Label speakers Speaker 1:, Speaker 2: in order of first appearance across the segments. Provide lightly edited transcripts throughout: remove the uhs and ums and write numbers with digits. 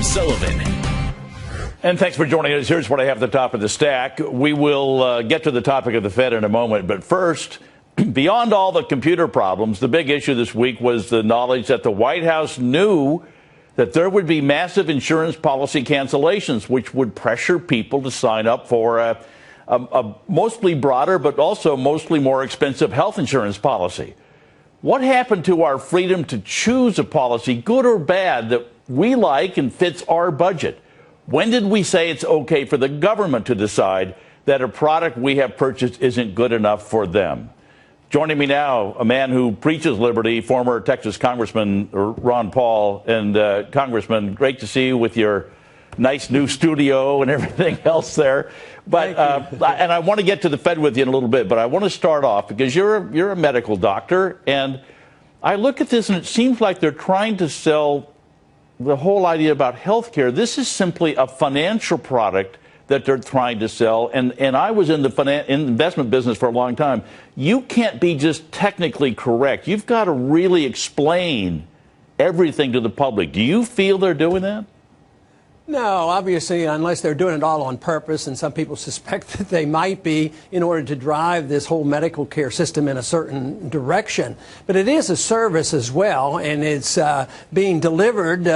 Speaker 1: Sullivan.
Speaker 2: And thanks for joining us. Here's what I have at the top of the stack. We will get to the topic of the Fed in a moment. But first, beyond all the computer problems, the big issue this week was the knowledge that the White House knew that there would be massive insurance policy cancellations, which would pressure people to sign up for a mostly broader but also mostly more expensive health insurance policy. What happened to our freedom to choose a policy, good or bad, that we like and fits our budget? When did we say it's okay for the government to decide that a product we have purchased isn't good enough for them? Joining me now, a man who preaches liberty, former Texas Congressman Ron Paul. And Congressman, great to see you with your nice new studio and everything else there. But and I want to get to the Fed with you in a little bit, but I want to start off because you're a medical doctor, and I look at this and it seems like they're trying to sell the whole idea about health care. This is simply a financial product that they're trying to sell. And I was in the investment business for a long time. You can't be just technically correct. You've got to really explain everything to the public. Do you feel they're doing that?
Speaker 3: No, obviously, unless they're doing it all on purpose, and some people suspect that they might be, in order to drive this whole medical care system in a certain direction. But it is a service as well, and it's being delivered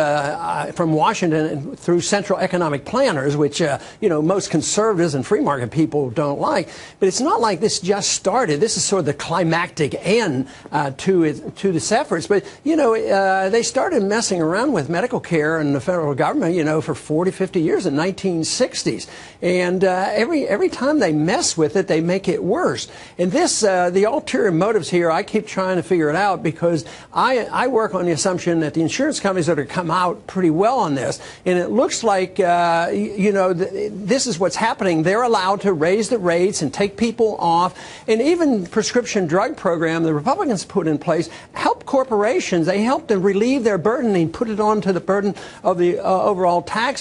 Speaker 3: from Washington through central economic planners, which, most conservatives and free market people don't like. But it's not like this just started. This is sort of the climactic end to this efforts. But, they started messing around with medical care in the federal government, for 40, 50 years in the 1960s. And every time they mess with it, they make it worse. And this, the ulterior motives here, I keep trying to figure it out because I work on the assumption that the insurance companies are going to come out pretty well on this. And it looks like, this is what's happening. They're allowed to raise the rates and take people off. And even prescription drug program the Republicans put in place help corporations. They help them relieve their burden and put it onto the burden of the overall taxpayer.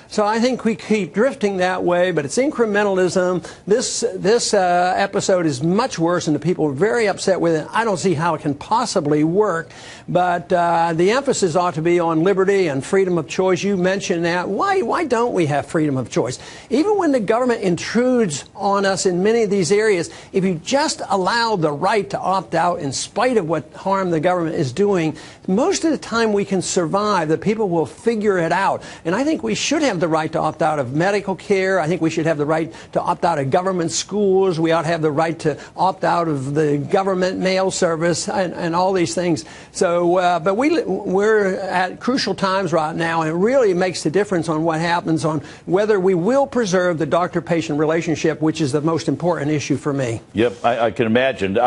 Speaker 3: So I think we keep drifting that way, but it's incrementalism. This episode is much worse, and the people are very upset with it. I don't see how it can possibly work, but the emphasis ought to be on liberty and freedom of choice. You mentioned that. Why don't we have freedom of choice? Even when the government intrudes on us in many of these areas, if you just allow the right to opt out in spite of what harm the government is doing, most of the time we can survive. The people will figure it out. And I think we should have the right to opt out of medical care. I think we should have the right to opt out of government schools. We ought to have the right to opt out of the government mail service and all these things. So, but we're at crucial times right now, and it really makes the difference on what happens on whether we will preserve the doctor-patient relationship, which is the most important issue for me.
Speaker 2: Yep, I can imagine.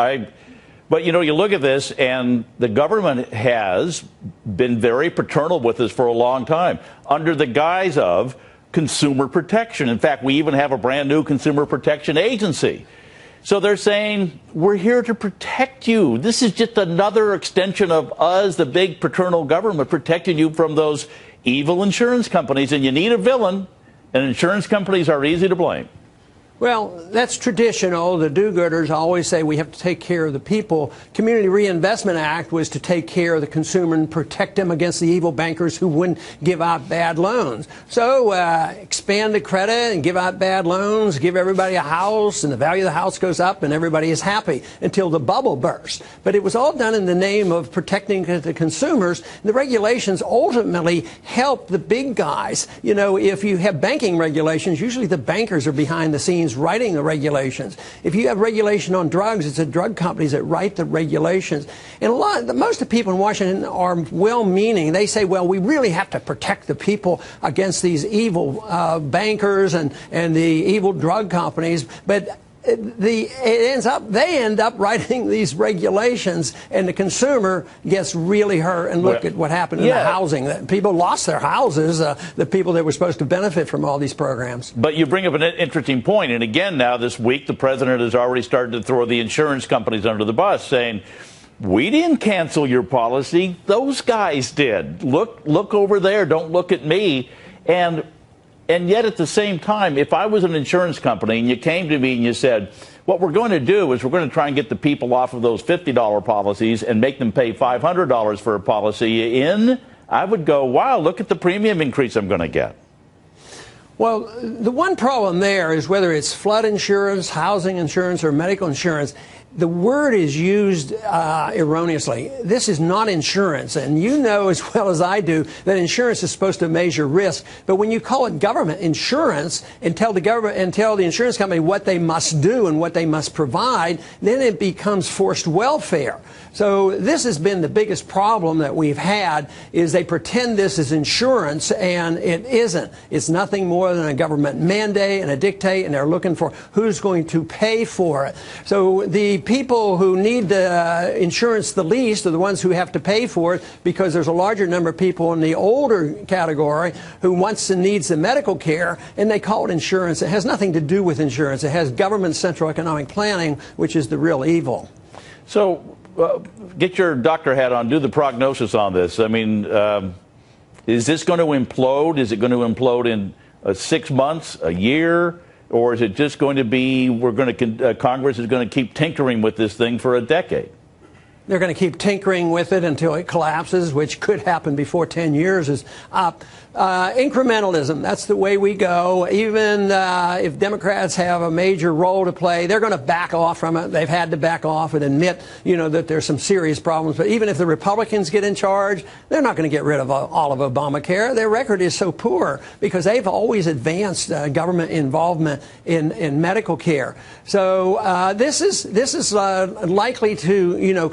Speaker 2: But, you look at this, and the government has been very paternal with us for a long time under the guise of consumer protection. In fact, we even have a brand new consumer protection agency. So they're saying, we're here to protect you. This is just another extension of us, the big paternal government, protecting you from those evil insurance companies. And you need a villain, and insurance companies are easy to blame.
Speaker 3: Well, that's traditional. The do-gooders always say we have to take care of the people. Community Reinvestment Act was to take care of the consumer and protect them against the evil bankers who wouldn't give out bad loans. So expand the credit and give out bad loans, give everybody a house, and the value of the house goes up and everybody is happy until the bubble bursts. But it was all done in the name of protecting the consumers. The regulations ultimately help the big guys. If you have banking regulations, usually the bankers are behind the scenes writing the regulations. If you have regulation on drugs, it's the drug companies that write the regulations. And most of the people in Washington are well-meaning. They say, well, we really have to protect the people against these evil bankers and the evil drug companies. But they end up writing these regulations, and the consumer gets really hurt. And look at what happened in the housing. People lost their houses, the people that were supposed to benefit from all these programs.
Speaker 2: But you bring up an interesting point. And again, now this week, the president has already started to throw the insurance companies under the bus, saying, we didn't cancel your policy. Those guys did. Look over there. Don't look at me. And yet at the same time, if I was an insurance company and you came to me and you said, what we're going to do is we're going to try and get the people off of those $50 policies and make them pay $500 for a policy in I would go, wow, look at the premium increase I'm going to get.
Speaker 3: Well, the one problem there is whether it's flood insurance, housing insurance, or medical insurance, the word is used erroneously. This is not insurance, and you know as well as I do that insurance is supposed to measure risk. But when you call it government insurance and tell the insurance company what they must do and what they must provide, then it becomes forced welfare. So this has been the biggest problem that we've had, is they pretend this is insurance, and it isn't. It's nothing more than a government mandate and a dictate, and they're looking for who's going to pay for it. So the people who need the insurance the least are the ones who have to pay for it, because there's a larger number of people in the older category who wants and needs the medical care, and they call it insurance. It has nothing to do with insurance. It has government central economic planning, which is the real evil.
Speaker 2: So get your doctor hat on, do the prognosis on this. I mean, is this going to implode? Is it going to implode in 6 months, a year? Or is it just going to be, Congress is going to keep tinkering with this thing for a decade?
Speaker 3: They're going to keep tinkering with it until it collapses, which could happen before 10 years is up. Incrementalism, that's the way we go. Even if Democrats have a major role to play, they're going to back off from it. They've had to back off and admit, that there's some serious problems. But even if the Republicans get in charge, they're not going to get rid of all of Obamacare. Their record is so poor because they've always advanced government involvement in medical care. So this is likely to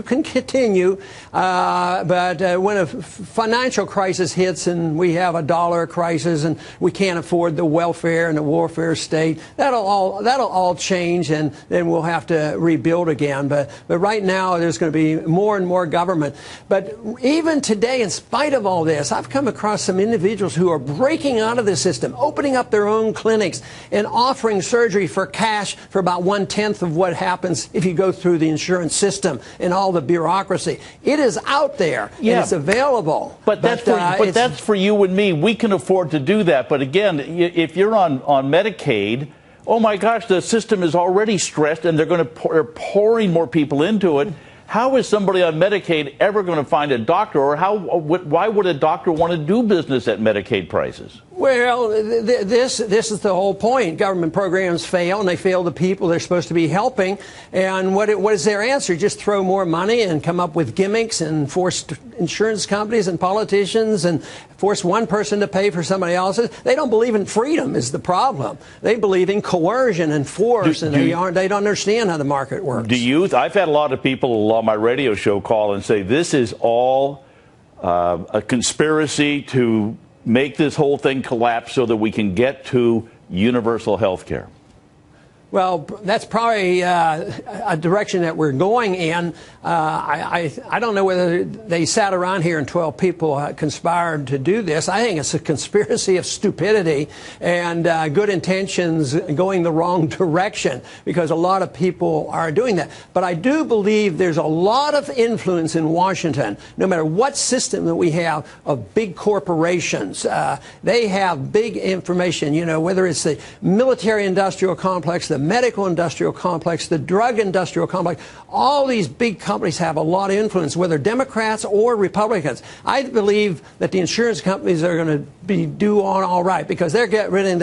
Speaker 3: continue. But when a financial crisis hits, and we have a dollar crisis, and we can't afford the welfare and the warfare state, that'll all change, and then we'll have to rebuild again. But right now, there's going to be more and more government. But even today, in spite of all this, I've come across some individuals who are breaking out of the system, opening up their own clinics, and offering surgery for cash for about 1/10 of what happens if you go through the insurance system and all the bureaucracy. It is out there, and it's available.
Speaker 2: But that's for you and me. We can afford to do that. But again, if you're on Medicaid, oh my gosh, the system is already stressed, and they're pouring more people into it. How is somebody on Medicaid ever going to find a doctor, or why would a doctor want to do business at Medicaid prices?
Speaker 3: Well, this is the whole point. Government programs fail, and they fail the people they're supposed to be helping. And what is their answer? Just throw more money and come up with gimmicks and force insurance companies and politicians and force one person to pay for somebody else's. They don't believe in freedom is the problem. They believe in coercion and force, and they don't understand how the market works.
Speaker 2: I've had a lot of people on my radio show call and say this is all a conspiracy to make this whole thing collapse so that we can get to universal health care.
Speaker 3: Well, that's probably a direction that we're going in. I don't know whether they sat around here and 12 people conspired to do this. I think it's a conspiracy of stupidity and good intentions going the wrong direction, because a lot of people are doing that. But I do believe there's a lot of influence in Washington, no matter what system that we have, of big corporations. They have big information, whether it's the military-industrial complex, the medical industrial complex, the drug industrial complex. All these big companies have a lot of influence, whether Democrats or Republicans. I believe that the insurance companies are going to do all right, because they're getting rid of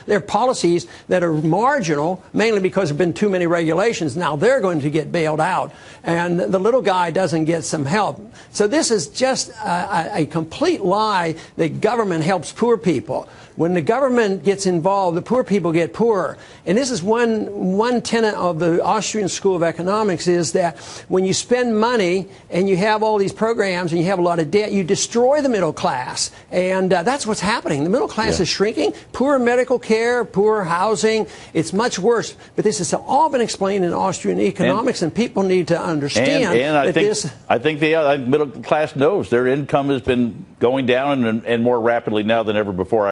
Speaker 3: their policies that are marginal, mainly because there have been too many regulations. Now they're going to get bailed out, and the little guy doesn't get some help. So this is just a complete lie that government helps poor people. When the government gets involved, the poor people get poorer. And this is one tenet of the Austrian School of Economics, is that when you spend money and you have all these programs and you have a lot of debt, you destroy the middle class. And that's what's happening. The middle class is shrinking. Poor medical care, poor housing. It's much worse. But this has all been explained in Austrian economics, and people need to understand
Speaker 2: I think the middle class knows their income has been going down and more rapidly now than ever before.